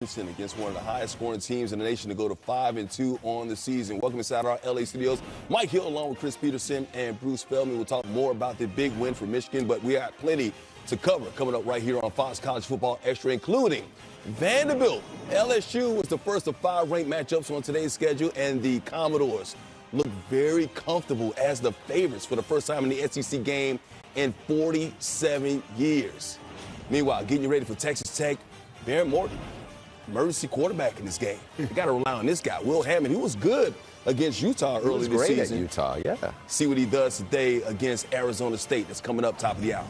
Against one of the highest scoring teams in the nation to go to 5-2 on the season. Welcome inside our LA studios. Mike Hill along with Chris Peterson and Bruce Feldman. We'll talk more about the big win for Michigan, but we got plenty to cover coming up right here on Fox College Football Extra, including Vanderbilt. LSU was the first of 5 ranked matchups on today's schedule, and the Commodores look very comfortable as the favorites for the first time in the SEC game in 47 years. Meanwhile, getting you ready for Texas Tech, Baron Morton, emergency quarterback in this game. You got to rely on this guy, Will Hammond. He was good against Utah early this season. Great at Utah, yeah. See what he does today against Arizona State. That's coming up top of the hour.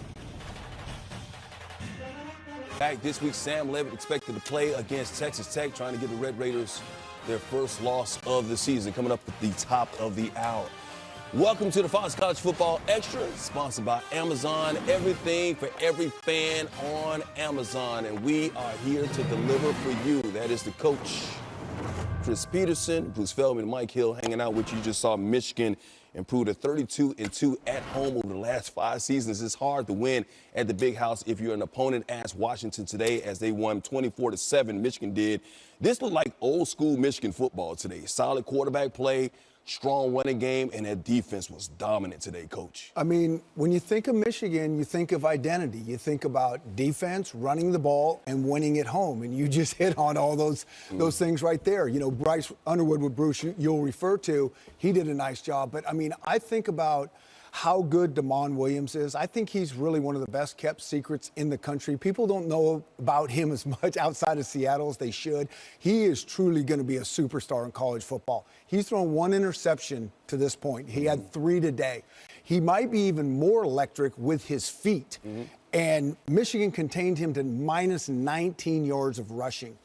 Back this week, Sam Levitt expected to play against Texas Tech, trying to give the Red Raiders their first loss of the season. Coming up at the top of the hour. Welcome to the Fox College Football Extra, sponsored by Amazon. Everything for every fan on Amazon. And we are here to deliver for you. That is the coach, Chris Peterson, Bruce Feldman, Mike Hill hanging out with you. You just saw Michigan improve to 32-2 at home over the last 5 seasons. It's hard to win at the Big House if you're an opponent. As Washington today, as they won 24-7, Michigan did. This looked like old school Michigan football today. Solid quarterback play, strong running game, and that defense was dominant today, Coach. I mean, when you think of Michigan, you think of identity. You think about defense, running the ball, and winning at home. And you just hit on all those things right there. You know, Bryce Underwood, with Bruce, you'll refer to, he did a nice job. But, I mean, I think about how good Damon Williams is. I think he's really one of the best kept secrets in the country. People don't know about him as much outside of Seattle as they should. He is truly going to be a superstar in college football. He's thrown 1 interception to this point. He had 3 today. He might be even more electric with his feet. And Michigan contained him to minus 19 yards of rushing.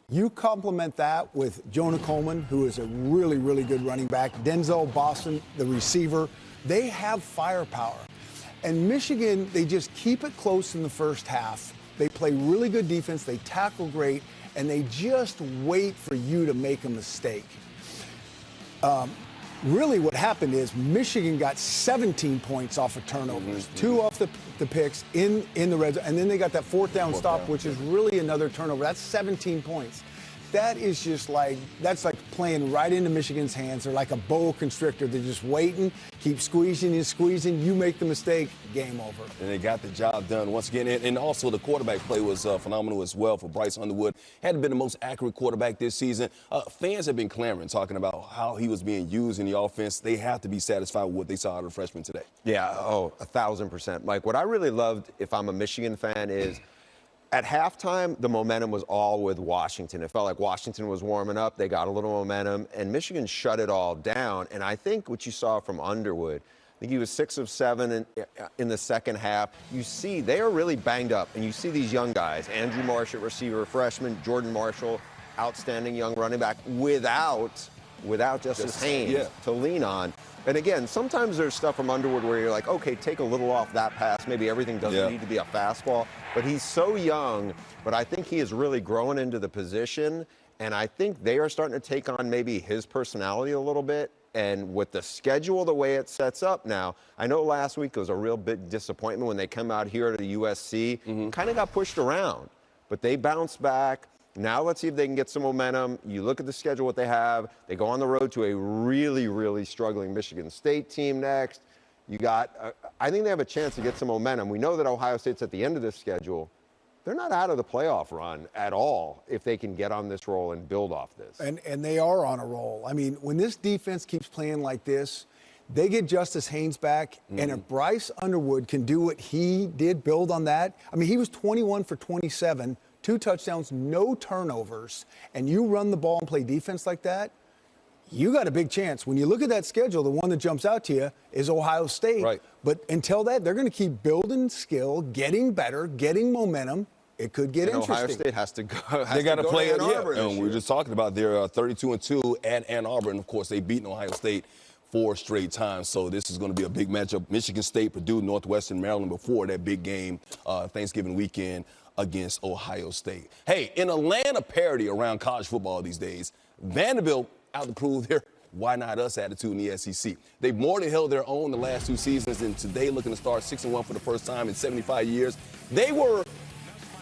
You complement that with Jonah Coleman, who is a really, really good running back, Denzel Boston, the receiver. They have firepower. And Michigan, they just keep it close in the first half. They play really good defense, they tackle great, and they just wait for you to make a mistake. Really what happened is Michigan got 17 points off of turnovers, 2 off the picks in the red zone, and then they got that fourth down stop, which is really another turnover. That's 17 points. That is just like, that's like playing right into Michigan's hands. They're like a boa constrictor. They're just waiting, keep squeezing and squeezing. You make the mistake, game over. And they got the job done once again. And also the quarterback play was phenomenal as well for Bryce Underwood. Hadn't been the most accurate quarterback this season. Fans have been clamoring, talking about how he was being used in the offense. They have to be satisfied with what they saw out of the freshman today. Yeah, 1,000%. Mike, what I really loved, if I'm a Michigan fan, is at halftime, the momentum was all with Washington. It felt like Washington was warming up. They got a little momentum, and Michigan shut it all down. And I think what you saw from Underwood, I think he was 6 of 7 in the second half. You see, they are really banged up. And you see these young guys, Andrew Marshall, receiver, freshman, Jordan Marshall, outstanding young running back, without Justice Haynes to lean on. And again, sometimes there's stuff from Underwood where you're like, okay, take a little off that pass. Maybe everything doesn't need to be a fastball. But he's so young, but I think he is really growing into the position. And I think they are starting to take on maybe his personality a little bit. And with the schedule, the way it sets up now, I know last week was a real big disappointment when they come out here to the USC, kind of got pushed around. But they bounced back. Now let's see if they can get some momentum. You look at the schedule, what they have. They go on the road to a really, really struggling Michigan State team next. You got, I think they have a chance to get some momentum. We know that Ohio State's at the end of this schedule. They're not out of the playoff run at all if they can get on this roll and build off this. And they are on a roll. I mean, when this defense keeps playing like this, they get Justice Haynes back, and if Bryce Underwood can do what he did, build on that. I mean, he was 21 for 27, 2 touchdowns, no turnovers, and you run the ball and play defense like that, you got a big chance. When you look at that schedule, the one that jumps out to you is Ohio State. Right. But until that, they're going to keep building skill, getting better, getting momentum. It could get interesting. Ohio State has to go. They got to play Ann Arbor. And we were just talking about their 32-2 at Ann Arbor, and of course they beat Ohio State 4 straight times. So this is going to be a big matchup. Michigan State, Purdue, Northwestern, Maryland before that big game Thanksgiving weekend against Ohio State. Hey, in a land of parity around college football these days, Vanderbilt out to prove their why not us attitude in the SEC. They've more than held their own the last 2 seasons, and today looking to start 6-1 for the first time in 75 years. They were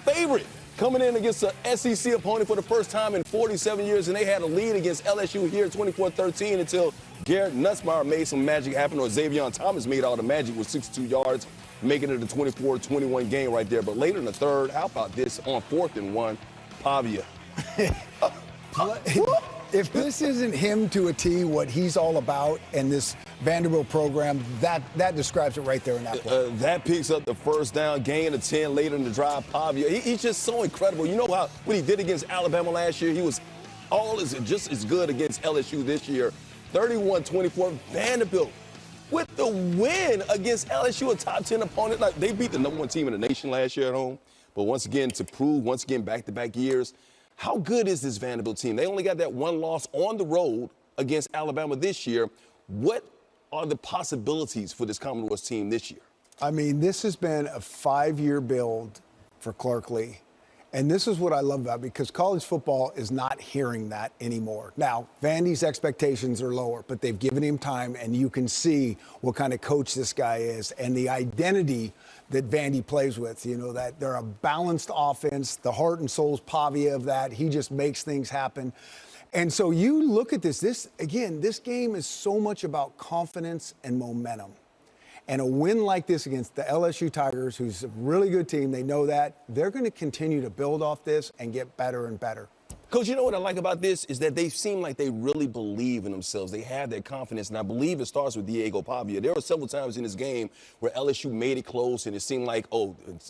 favorite coming in against an SEC opponent for the first time in 47 years, and they had a lead against LSU here 24-13 until Garrett Nussmeier made some magic happen, or Xavier Thomas made all the magic with 62 yards, making it a 24-21 game right there. But later in the third, how about this on 4th and 1, Pavia. If this isn't him to a T, what he's all about, and this Vanderbilt program, that describes it right there in that play. That picks up the first down, gain of 10 later in the drive. Pavia, he's just so incredible. You know what he did against Alabama last year? He was just as good against LSU this year. 31-24, Vanderbilt with the win against LSU, a top 10 opponent. Like, they beat the number 1 team in the nation last year at home. But once again, back-to-back years, how good is this Vanderbilt team? They only got that one loss on the road against Alabama this year. What are the possibilities for this Commodores team this year? I mean, this has been a 5-year build for Clark Lee. And this is what I love about it, because college football is not hearing that anymore. Now, Vandy's expectations are lower, but they've given him time, and you can see what kind of coach this guy is and the identity that Vandy plays with. You know, that they're a balanced offense, the heart and soul's Pavia of that. He just makes things happen. And so you look at this game is so much about confidence and momentum. And a win like this against the LSU Tigers, who's a really good team, they know that, they're going to continue to build off this and get better and better. Coach, you know what I like about this is that they seem like they really believe in themselves. They have that confidence, and I believe it starts with Diego Pavia. There were several times in this game where LSU made it close, and it seemed like,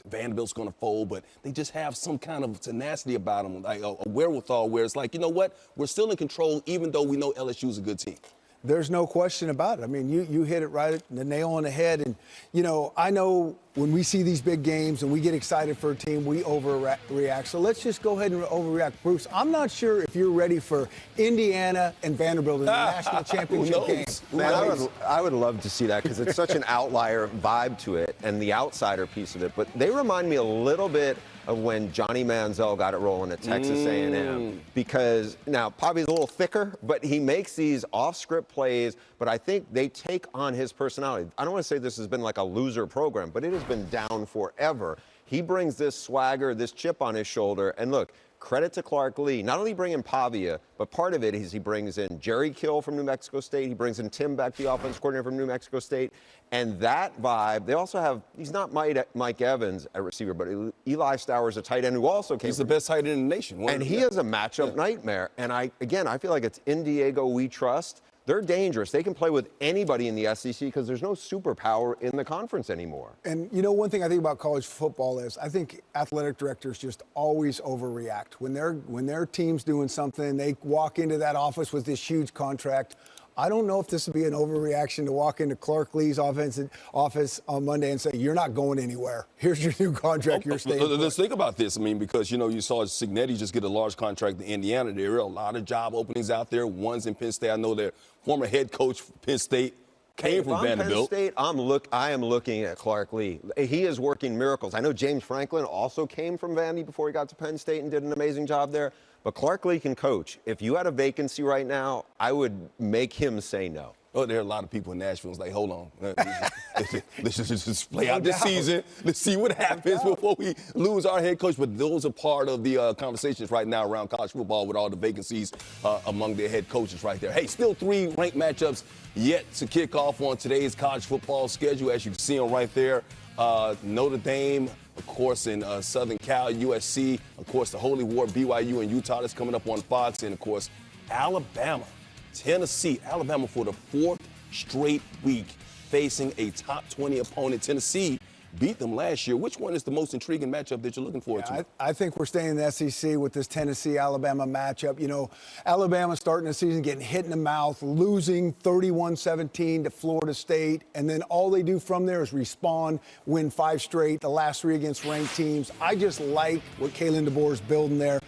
Vanderbilt's going to fold, but they just have some kind of tenacity about them, like a wherewithal where it's like, you know what, we're still in control even though we know LSU's a good team. There's no question about it. I mean, you hit it right, the nail on the head. And, you know, I know when we see these big games and we get excited for a team, we overreact. So let's just go ahead and overreact. Bruce, I'm not sure if you're ready for Indiana and Vanderbilt in the national championship game. Man, I would love to see that, because it's such an outlier vibe to it and the outsider piece of it. But they remind me a little bit of when Johnny Manziel got it rolling at Texas A&M, because now Pavia's a little thicker, but he makes these off-script plays, but I think they take on his personality. I don't want to say this has been like a loser program, but it has been down forever. He brings this swagger, this chip on his shoulder, and look, credit to Clark Lee. Not only bringing Pavia, but part of it is he brings in Jerry Kill from New Mexico State. He brings in Tim Beck, the offense coordinator from New Mexico State. And that vibe, they also have, he's not Mike Evans at receiver, but Eli Stowers, a tight end who also came. He's the best tight end in the nation. And he is a matchup nightmare. And I feel like it's in Diego we trust. They're dangerous. They can play with anybody in the SEC because there's no superpower in the conference anymore. And, you know, one thing I think about college football is I think athletic directors just always overreact. When their team's doing something, they walk into that office with this huge contract. I don't know if this would be an overreaction to walk into Clark Lee's office on Monday and say, you're not going anywhere. Here's your new contract. You're staying. Let's think about this. I mean, because, you know, you saw Signetti just get a large contract in Indiana. There are a lot of job openings out there. One's in Penn State. I know their former head coach for Penn State came from Vanderbilt. Penn State, I am looking at Clark Lee. He is working miracles. I know James Franklin also came from Vandy before he got to Penn State and did an amazing job there. But Clark Lee can coach. If you had a vacancy right now, I would make him say no. Oh, there are a lot of people in Nashville who's like, hold on. Let's just play out this season. Let's see what happens before we lose our head coach. But those are part of the conversations right now around college football with all the vacancies among their head coaches right there. Hey, still 3 ranked matchups yet to kick off on today's college football schedule. As you can see them right there, Notre Dame, of course, in Southern Cal, USC, of course, the Holy War, BYU and Utah, that's coming up on Fox, and, of course, Alabama, Tennessee. Alabama for the 4th straight week facing a top 20 opponent. Tennessee beat them last year. Which one is the most intriguing matchup that you're looking forward to? I think we're staying in the SEC with this Tennessee-Alabama matchup. You know, Alabama starting the season getting hit in the mouth, losing 31-17 to Florida State, and then all they do from there is respond, win 5 straight, the last 3 against ranked teams. I just like what Kalen DeBoer is building there.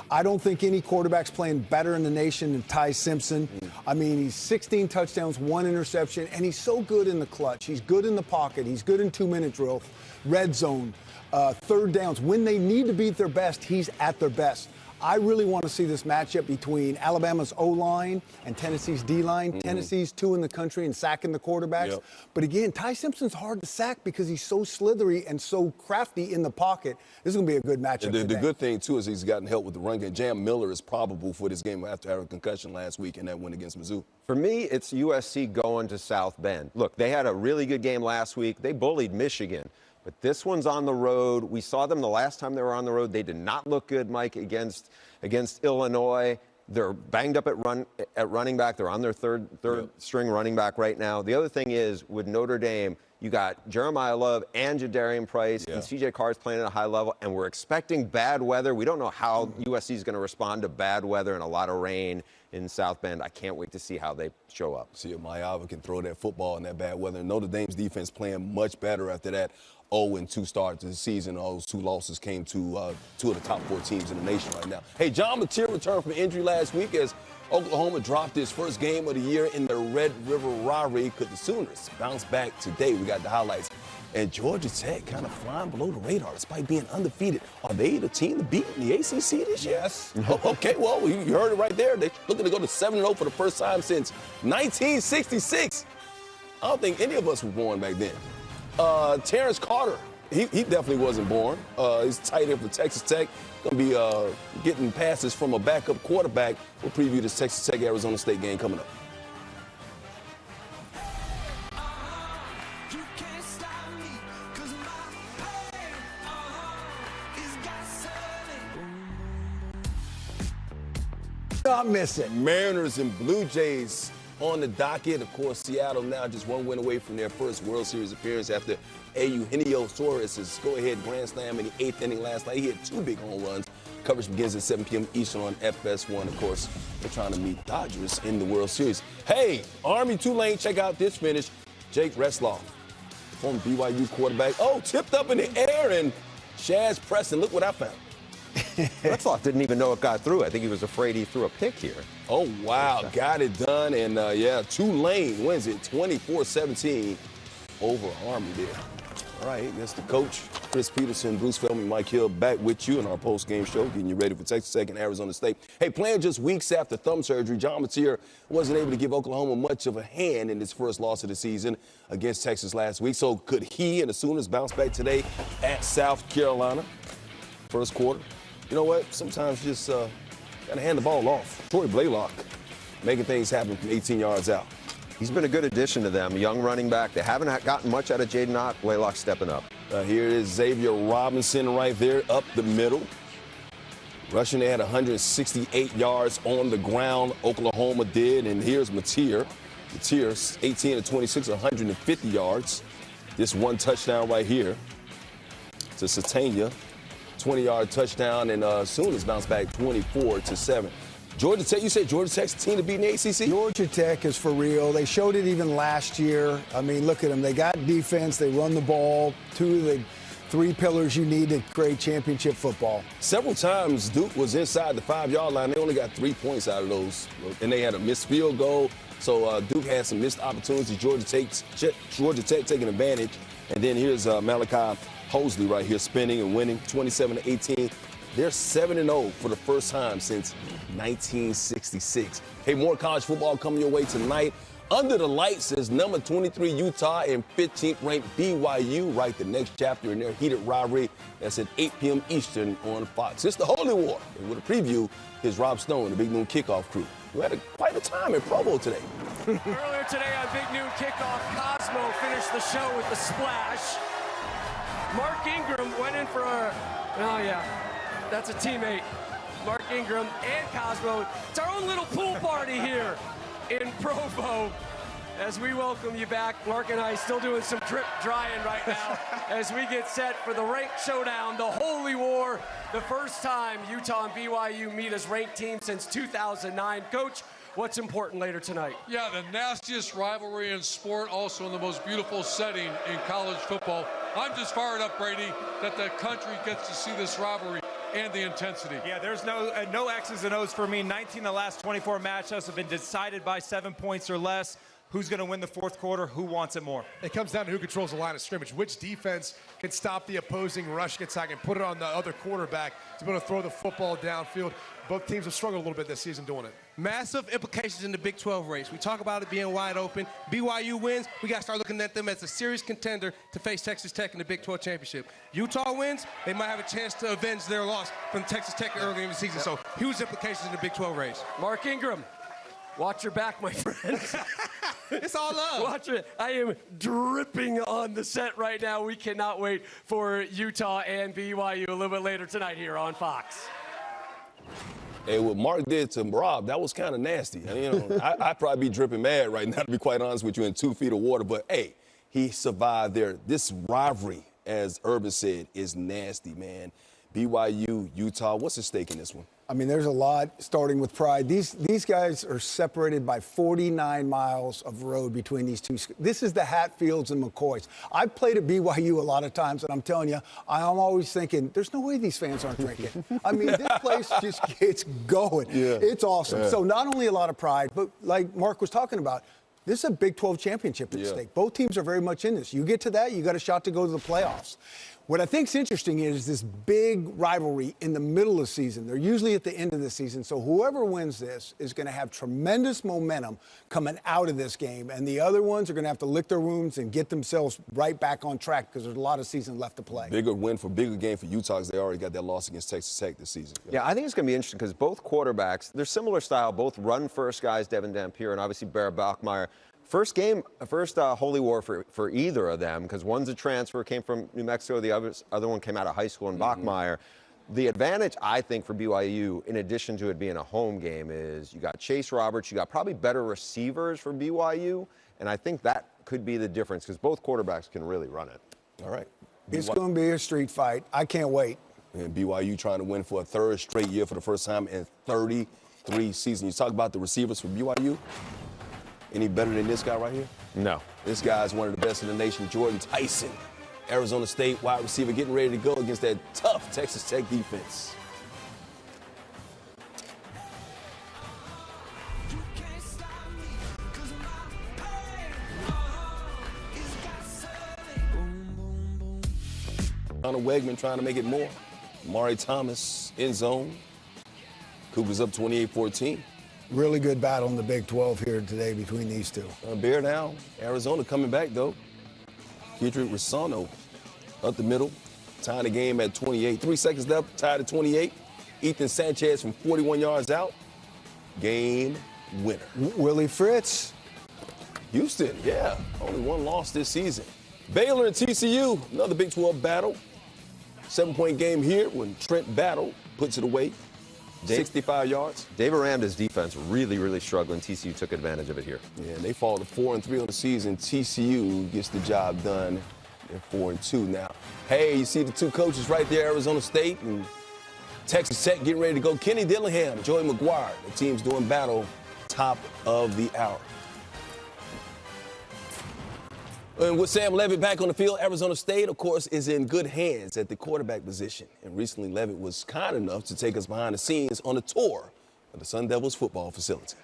I don't think any quarterback's playing better in the nation than Ty Simpson. I mean, he's 16 touchdowns, 1 interception, and he's so good in the clutch. He's good in the pocket. He's good in 2-minute drill, red zone, third downs. When they need to be at their best, he's at their best. I really want to see this matchup between Alabama's O-line and Tennessee's D-line. Tennessee's 2 in the country in sacking the quarterbacks. Yep. But again, Ty Simpson's hard to sack because he's so slithery and so crafty in the pocket. This is going to be a good matchup The today. good thing, too, is he's gotten help with the run game. Jam Miller is probable for this game after having a concussion last week in that win against Mizzou. For me, it's USC going to South Bend. Look, they had a really good game last week. They bullied Michigan. But this one's on the road. We saw them the last time they were on the road. They did not look good, Mike, against Illinois. They're banged up at running back. They're on their third string running back right now. The other thing is, with Notre Dame, you got Jeremiah Love and Jadarian Price, and C.J. Carr's playing at a high level, and we're expecting bad weather. We don't know how USC is going to respond to bad weather and a lot of rain in South Bend. I can't wait to see how they show up. See if Mayava can throw that football in that bad weather. And Notre Dame's defense playing much better after that 0-2 start to the season. Those 2 losses came to 2 of the top 4 teams in the nation right now. Hey, John Mateer returned from injury last week as Oklahoma dropped its first game of the year in the Red River Rivalry. Could the Sooners bounce back today? We got the highlights. And Georgia Tech kind of flying below the radar despite being undefeated. Are they the team to beat in the ACC this year? Yes. Okay, well, you heard it right there. They're looking to go to 7-0 for the first time since 1966. I don't think any of us were born back then. Terrence Carter, he definitely wasn't born. He's tight end for Texas Tech. Going to be getting passes from a backup quarterback. We'll preview this Texas Tech-Arizona State game coming up. Not miss it. Mariners and Blue Jays on the docket. Of course, Seattle now just 1 win away from their first World Series appearance after Eugenio Suarez's go-ahead grand slam in the 8th inning last night. He hit 2 big home runs. Coverage begins at 7 p.m. Eastern on FS1. Of course, they're trying to meet Dodgers in the World Series. Hey, Army Tulane, check out this finish. Jake Retzlaff, former BYU quarterback. Oh, tipped up in the air, and Shaz Preston, look what I found. Retzlaff didn't even know it got through. I think he was afraid he threw a pick here. Oh, wow. Got it done. And, Tulane wins it 24-17 over Army there. All right, that's the coach, Chris Peterson, Bruce Feldman, Mike Hill, back with you in our post-game show, getting you ready for Texas Tech and Arizona State. Hey, playing just weeks after thumb surgery, John Mateer wasn't able to give Oklahoma much of a hand in his first loss of the season against Texas last week. So could he and the Sooners bounce back today at South Carolina? First quarter. You know what? Sometimes you just got to hand the ball off. Troy Blaylock making things happen from 18 yards out. He's been a good addition to them, young running back. They haven't gotten much out of Jaden Ott. Blaylock stepping up. Here is Xavier Robinson right there up the middle. Rushing, they had 168 yards on the ground. Oklahoma did. And here's Mateer. Mateer, 18 of 26, 150 yards. This one touchdown right here to Satania. 20-yard touchdown, and Sooners bounced back 24-7. Georgia Tech, you said Georgia Tech's the team to beat in the ACC? Georgia Tech is for real. They showed it even last year. I mean, look at them. They got defense. They run the ball. 2 of the 3 pillars you need to create championship football. Several times Duke was inside the 5-yard line. They only got 3 points out of those, and they had a missed field goal. So Duke had some missed opportunities. Georgia Tech taking advantage. And then here's Malachi Hosley right here spinning and winning 27-18. They're 7-0 for the first time since 1966. Hey, more college football coming your way tonight. Under the lights is number 23 Utah and 15th ranked BYU. Right, the next chapter in their heated rivalry. That's at 8 p.m. Eastern on Fox. It's the Holy War. And with a preview, here's Rob Stone, the Big Noon Kickoff crew. We had quite a time in Provo today. Earlier today on Big Noon Kickoff, Cosmo finished the show with the splash. Mark Ingram went in for that's a teammate. Mark Ingram and Cosmo. It's our own little pool party here in Provo as we welcome you back. Mark and I still doing some drip drying right now as we get set for the ranked showdown, the Holy War, the first time Utah and BYU meet as ranked teams since 2009. Coach, what's important later tonight? Yeah, the nastiest rivalry in sport, also in the most beautiful setting in college football. I'm just fired up, Brady, that the country gets to see this rivalry and the intensity. Yeah, there's no X's and O's for me. 19 of the last 24 matchups have been decided by 7 points or less. Who's going to win the fourth quarter? Who wants it more? It comes down to who controls the line of scrimmage. Which defense can stop the opposing rushing attack and put it on the other quarterback to be able to throw the football downfield. Both teams have struggled a little bit this season doing it. Massive implications in the Big 12 race. We talk about it being wide open. BYU wins. We got to start looking at them as a serious contender to face Texas Tech in the Big 12 championship. Utah wins. They might have a chance to avenge their loss from Texas Tech early in the season. So huge implications in the Big 12 race. Mark Ingram, watch your back, my friend. It's all love. Watch it. I am dripping on the set right now. We cannot wait for Utah and BYU a little bit later tonight here on Fox. Hey, what Mark did to Rob, that was kind of nasty. I mean, I'd probably be dripping mad right now, to be quite honest with you, in 2 feet of water. But, hey, he survived there. This rivalry, as Urban said, is nasty, man. BYU, Utah, what's at stake in this one? I mean, there's a lot, starting with pride. These guys are separated by 49 miles of road between these two. This is the Hatfields and McCoys. I've played at BYU a lot of times, and I'm telling you, I'm always thinking, there's no way these fans aren't drinking. I mean, this place just gets going. Yeah. It's awesome. Yeah. So not only a lot of pride, but like Mark was talking about, this is a Big 12 championship at stake. Both teams are very much in this. You get to that, you got a shot to go to the playoffs. What I think is interesting is this big rivalry in the middle of the season. They're usually at the end of the season, so whoever wins this is going to have tremendous momentum coming out of this game, and the other ones are going to have to lick their wounds and get themselves right back on track because there's a lot of season left to play. Bigger game for Utah because they already got that loss against Texas Tech this season. Yeah, I think it's going to be interesting because both quarterbacks, they're similar style, both run-first guys, Devin Dampier and obviously Bear Bachmeier. First holy war for either of them because one's a transfer, came from New Mexico, the other one came out of high school in Bachmeier. The advantage, I think, for BYU, in addition to it being a home game, is you got Chase Roberts, you got probably better receivers for BYU, and I think that could be the difference because both quarterbacks can really run it. All right. It's going to be a street fight. I can't wait. And BYU trying to win for a third straight year for the first time in 33 seasons. You talk about the receivers for BYU. Any better than this guy right here? No. This guy is one of the best in the nation, Jordan Tyson. Arizona State wide receiver getting ready to go against that tough Texas Tech defense. Conor Wegman trying to make it more. Mari Thomas in zone. Cougars up 28-14. Really good battle in the Big 12 here today between these two. Bear down. Arizona coming back, though. Kedrick Rosano up the middle, tying the game at 28. 3 seconds left, tied at 28. Ethan Sanchez from 41 yards out. Game winner. Willie Fritz. Houston, yeah. Only one loss this season. Baylor and TCU, another Big 12 battle. 7-point game here when Trent Battle puts it away. 65 yards. Dave Aranda's defense really struggling. TCU took advantage of it here. Yeah, they fall to 4-3 on the season. TCU gets the job done at 4-2 now. Hey, you see the two coaches right there, Arizona State and Texas Tech getting ready to go. Kenny Dillingham, Joey McGuire. The team's doing battle top of the hour. And with Sam Levitt back on the field, Arizona State, of course, is in good hands at the quarterback position. And recently, Levitt was kind enough to take us behind the scenes on a tour of the Sun Devils football facility.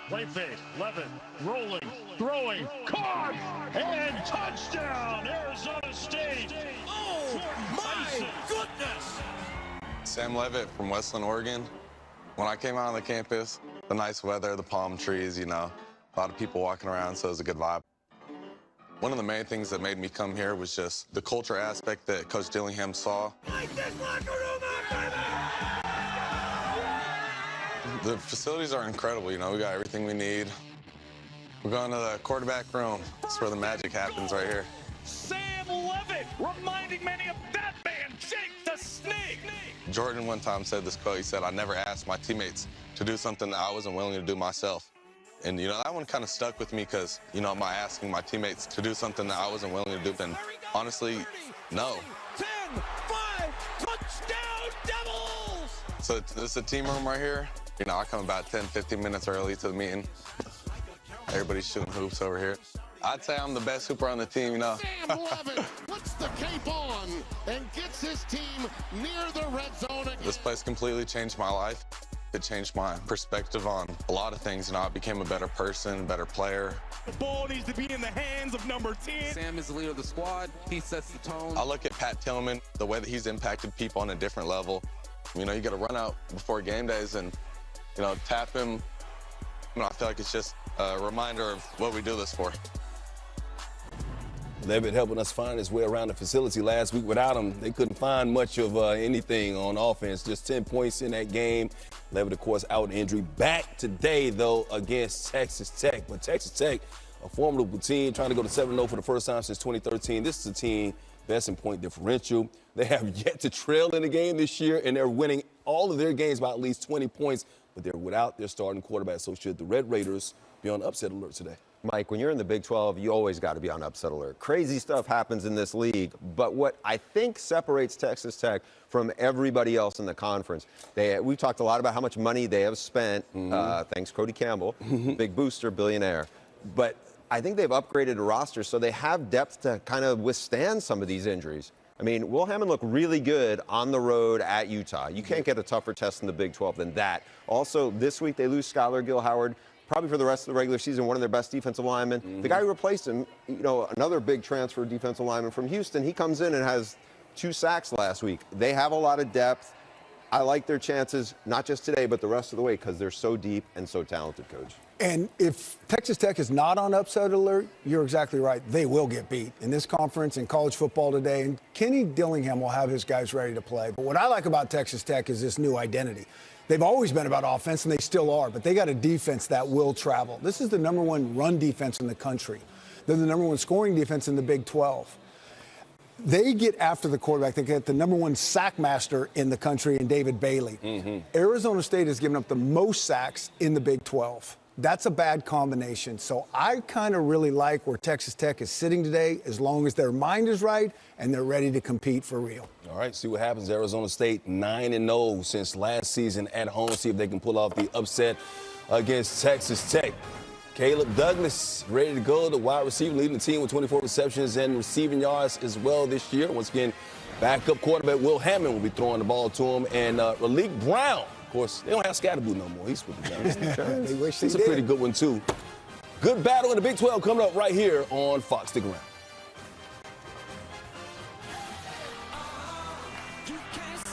Play fake, Levitt, rolling, throwing, caught, and touchdown, Arizona State. Oh, my goodness! Sam Levitt from Westland, Oregon. When I came out on the campus, the nice weather, the palm trees, you know, a lot of people walking around, so it was a good vibe. One of the main things that made me come here was just the culture aspect that Coach Dillingham saw. Like this locker room up, The facilities are incredible, you know, we got everything we need. We're going to the quarterback room. That's where the magic happens right here. Sam Levitt reminding many of that man, Jake the Snake. Jordan one time said this quote, he said, "I never asked my teammates to do something that I wasn't willing to do myself." And, you know, that one kind of stuck with me because, you know, am I asking my teammates to do something that I wasn't willing to do? And honestly, no. 10, 5, touchdown Devils! So this is a team room right here. You know, I come about 10, 15 minutes early to the meeting. Everybody's shooting hoops over here. I'd say I'm the best hooper on the team, you know. Sam Levitt puts the cape on and gets his team near the red zone again. This place completely changed my life. It changed my perspective on a lot of things. You know, I became a better person, better player. The ball needs to be in the hands of number 10. Sam is the leader of the squad. He sets the tone. I look at Pat Tillman, the way that he's impacted people on a different level. You know, you got to run out before game days and, you know, tap him. You know, I feel like it's just a reminder of what we do this for. Levitt helping us find his way around the facility last week. Without him, they couldn't find much of anything on offense. Just 10 points in that game. Levitt, of course, out injury. Back today, though, against Texas Tech. But Texas Tech, a formidable team, trying to go to 7-0 for the first time since 2013. This is a team best in point differential. They have yet to trail in the game this year, and they're winning all of their games by at least 20 points. But they're without their starting quarterback. So should the Red Raiders be on upset alert today? Mike, when you're in the Big 12, you always got to be on upset alert. Crazy stuff happens in this league, but what I think separates Texas Tech from everybody else in the conference, we've talked a lot about how much money they have spent, thanks Cody Campbell, big booster, billionaire. But I think they've upgraded the roster so they have depth to kind of withstand some of these injuries. I mean, Will Hammond looked really good on the road at Utah. You can't get a tougher test in the Big 12 than that. Also, this week they lose Skylar Gill-Howard, probably for the rest of the regular season, one of their best defensive linemen. The guy who replaced him, you know, another big transfer defensive lineman from Houston, he comes in and has 2 sacks last week. They have a lot of depth. I like their chances, not just today, but the rest of the way, because they're so deep and so talented, Coach. And if Texas Tech is not on upset alert, you're exactly right. They will get beat in this conference in college football today. And Kenny Dillingham will have his guys ready to play. But what I like about Texas Tech is this new identity. They've always been about offense, and they still are, but they got a defense that will travel. This is the #1 run defense in the country. They're the #1 scoring defense in the Big 12. They get after the quarterback. They get the #1 sack master in the country in David Bailey. Arizona State has given up the most sacks in the Big 12. That's a bad combination. So I kind of really like where Texas Tech is sitting today, as long as their mind is right and they're ready to compete for real. All right, see what happens. Arizona State 9-0 since last season at home. See if they can pull off the upset against Texas Tech. Caleb Douglas ready to go, the wide receiver leading the team with 24 receptions and receiving yards as well this year. Once again, backup quarterback Will Hammond will be throwing the ball to him. And Raleek Brown, of course, they don't have Scatterboo no more. He's with the Giants. They wish He's they a did. pretty good one, too. Good battle in the Big 12 coming up right here on Fox. Stick around. You can't